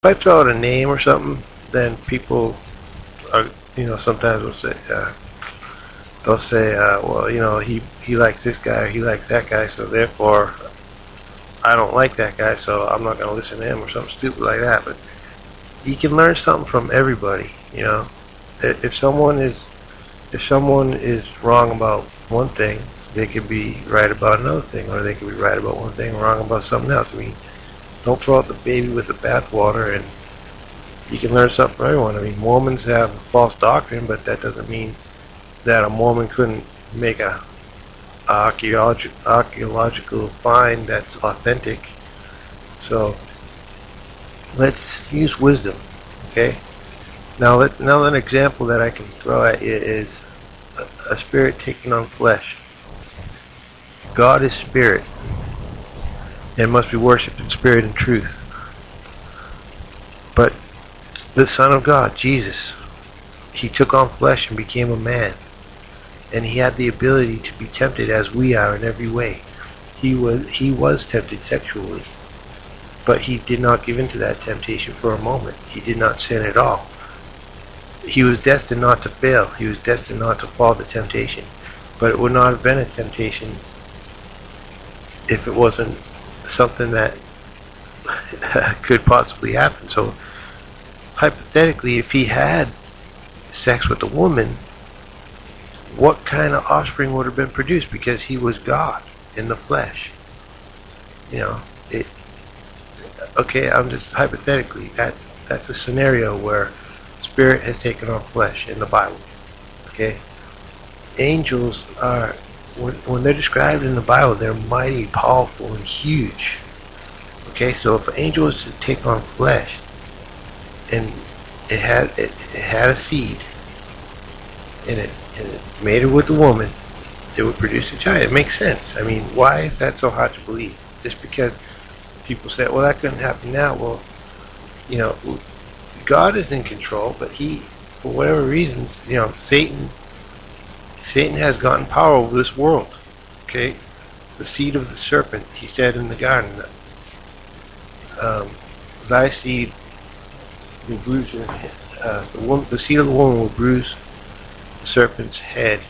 I throw out a name or something, then people are, sometimes they'll say, well, he likes this guy, or he likes that guy, so therefore I don't like that guy, so I'm not going to listen to him, or something stupid like that. But you can learn something from everybody. If someone is wrong about one thing, they could be right about another thing, or they could be right about one thing and wrong about something else. I mean, don't throw out the baby with the bathwater, and you can learn something from everyone. I mean, Mormons have false doctrine, but that doesn't mean that a Mormon couldn't make a archaeological find that's authentic. So let's use wisdom, okay? Now, an example that I can throw at you is a spirit taking on flesh. God is spirit and must be worshipped in spirit and truth. But the Son of God, Jesus, he took on flesh and became a man. And he had the ability to be tempted as we are in every way. He was tempted sexually, but he did not give in to that temptation for a moment. He did not sin at all. He was destined not to fail. He was destined not to fall to temptation. But it would not have been a temptation if it wasn't something that could possibly happen. So hypothetically, if he had sex with a woman, what kind of offspring would have been produced? Because he was God in the flesh. Okay, I'm just hypothetically, that's a scenario where spirit has taken on flesh in the Bible. Okay? Angels are, when they're described in the Bible, they're mighty, powerful, and huge. Okay, so if an angel was to take on flesh, and it had a seed, and it made it with a woman, it would produce a child. It makes sense. I mean, why is that so hard to believe? Just because people say, well, that couldn't happen now. Well, God is in control, but for whatever reasons, Satan has gotten power over this world. Okay? The seed of the serpent, he said in the garden, thy seed will bruise the seed of the woman will bruise the serpent's head,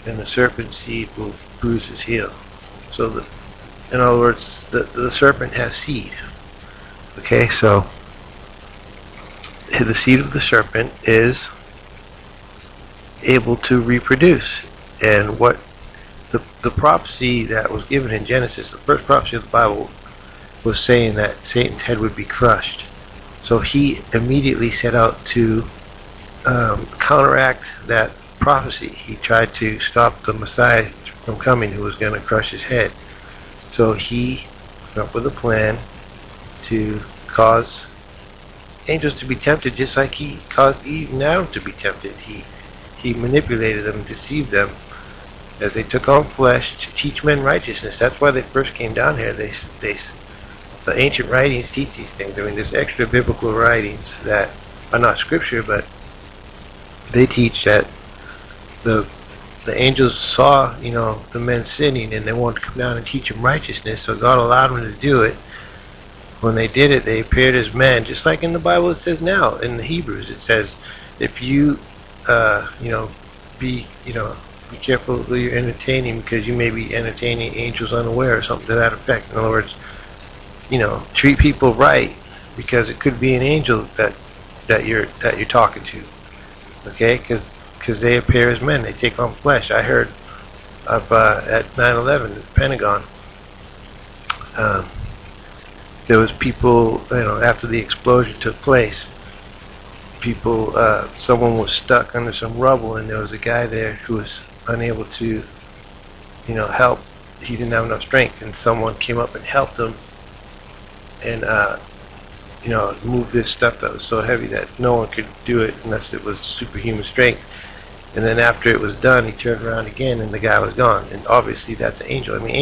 and the serpent's seed will bruise his heel. So, in other words, the serpent has seed. Okay, so the seed of the serpent is able to reproduce. And what the prophecy that was given in Genesis, the first prophecy of the Bible, was saying that Satan's head would be crushed. So he immediately set out to counteract that prophecy. He tried to stop the Messiah from coming, who was going to crush his head. So he came up with a plan to cause angels to be tempted, just like he caused Eve and Adam to be tempted. He manipulated them, deceived them, as they took on flesh to teach men righteousness. That's why they first came down here. The ancient writings teach these things. I mean, there's extra biblical writings that are not scripture, but they teach that the angels saw, the men sinning, and they wanted to come down and teach them righteousness. So God allowed them to do it. When they did it, they appeared as men, just like in the Bible it says now. In the Hebrews, it says, if you, be careful who you're entertaining, because you may be entertaining angels unaware, or something to that effect. In other words, treat people right, because it could be an angel that you're talking to. Okay, because they appear as men, they take on flesh. I heard of at 9/11 at the Pentagon, there was people, after the explosion took place, someone was stuck under some rubble, and there was a guy there who was unable to, help. He didn't have enough strength, and someone came up and helped him, and move this stuff that was so heavy that no one could do it unless it was superhuman strength. And then after it was done, he turned around again, and the guy was gone. And obviously, that's an angel. I mean,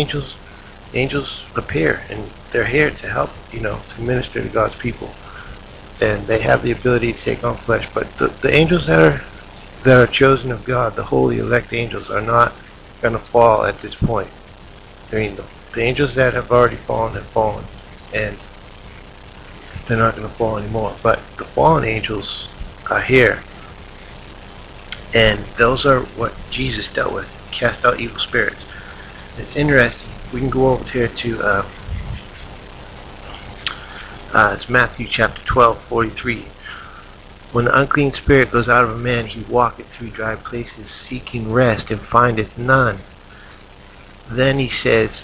angels appear, and they're here to help, to minister to God's people, and they have the ability to take on flesh. But the angels that are chosen of God, the holy elect angels, are not going to fall at this point. I mean, the angels that have already fallen have fallen, and they're not going to fall anymore. But the fallen angels are here, and those are what Jesus dealt with, cast out evil spirits. It's interesting. We can go over here to it's Matthew chapter 12:43. When the unclean spirit goes out of a man, he walketh through dry places, seeking rest, and findeth none. Then he says,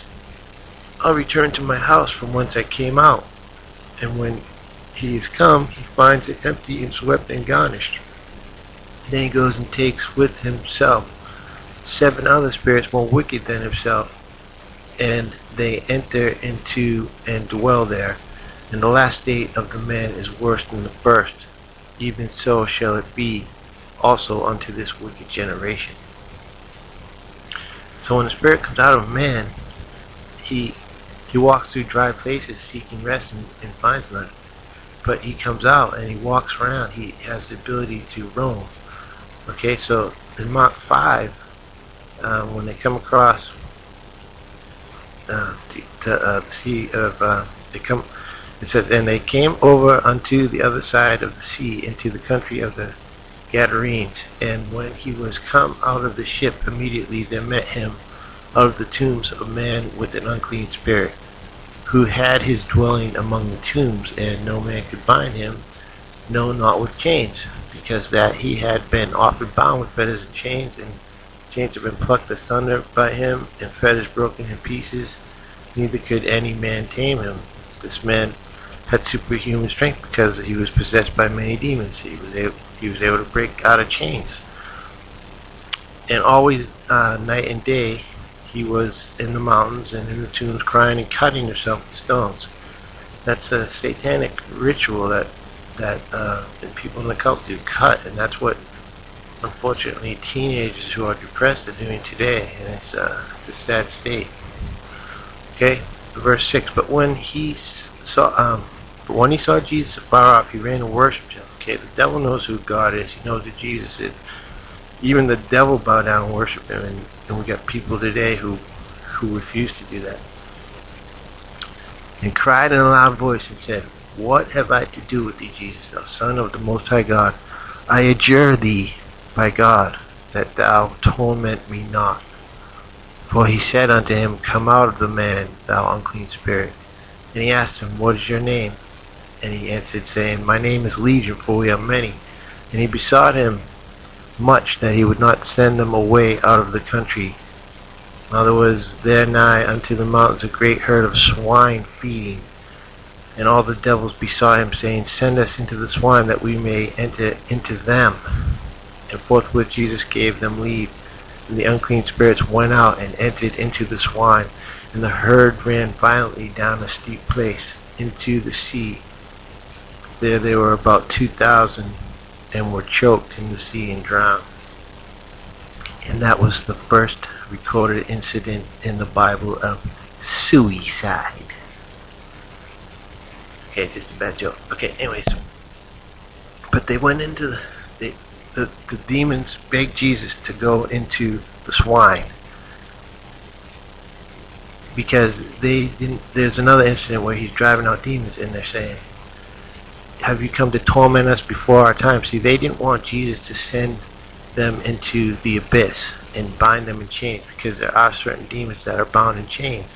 I'll return to my house from whence I came out. And when he is come, he finds it empty and swept and garnished. Then he goes and takes with himself 7 other spirits more wicked than himself, and they enter into and dwell there. And the last state of the man is worse than the first. Even so shall it be also unto this wicked generation. So when the spirit comes out of a man, he walks through dry places seeking rest and finds none. But he comes out and he walks around. He has the ability to roam. Okay, so in Mark 5, when they come across the sea of, it says, and they came over unto the other side of the sea, into the country of the Gadarenes. And when he was come out of the ship, immediately there met him out of the tombs a man with an unclean spirit, who had his dwelling among the tombs, and no man could bind him, no, not with chains, because that he had been often bound with fetters and chains had been plucked asunder by him, and fetters broken in pieces, neither could any man tame him. This man had superhuman strength, because he was possessed by many demons. He was able to break out of chains. And always night and day he was in the mountains and in the tombs, crying and cutting himself with stones. That's a satanic ritual that people in the cult do, cut, and that's what unfortunately teenagers who are depressed are doing today, and it's a sad state. Okay, verse 6. But when he saw Jesus afar off, he ran and worshipped him. Okay, the devil knows who God is. He knows who Jesus is. Even the devil bowed down and worshiped him, and we got people today who refuse to do that. And cried in a loud voice and said, What have I to do with thee, Jesus, thou Son of the Most High God? I adjure thee by God, that thou torment me not. For he said unto him, Come out of the man, thou unclean spirit. And he asked him, What is your name? And he answered, saying, My name is Legion, for we are many. And he besought him much that he would not send them away out of the country. Now there was there nigh unto the mountains a great herd of swine feeding. And all the devils besought him, saying, Send us into the swine, that we may enter into them. And forthwith Jesus gave them leave. And the unclean spirits went out and entered into the swine. And the herd ran violently down a steep place into the sea. There were about 2,000, and were choked in the sea and drowned. And that was the first recorded incident in the Bible of suicide. Okay, just a bad joke. Okay, anyways. But they went into the demons begged Jesus to go into the swine, because they didn't. There's another incident where he's driving out demons, and they're saying, Have you come to torment us before our time? See, they didn't want Jesus to send them into the abyss and bind them in chains, because there are certain demons that are bound in chains,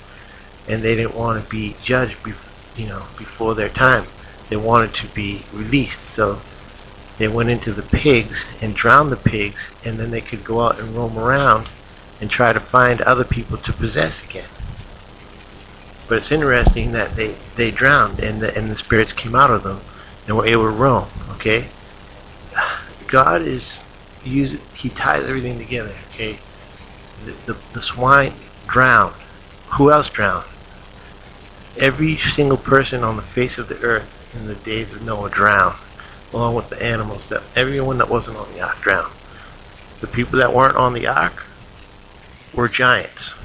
and they didn't want to be judged before their time. They wanted to be released, so they went into the pigs and drowned the pigs, and then they could go out and roam around and try to find other people to possess again. But it's interesting that they drowned, and the spirits came out of them and were able to roam. Okay, God he ties everything together. Okay, the swine drowned. Who else drowned? Every single person on the face of the earth in the days of Noah drowned, along with the animals. That everyone that wasn't on the ark drowned. The people that weren't on the ark were giants.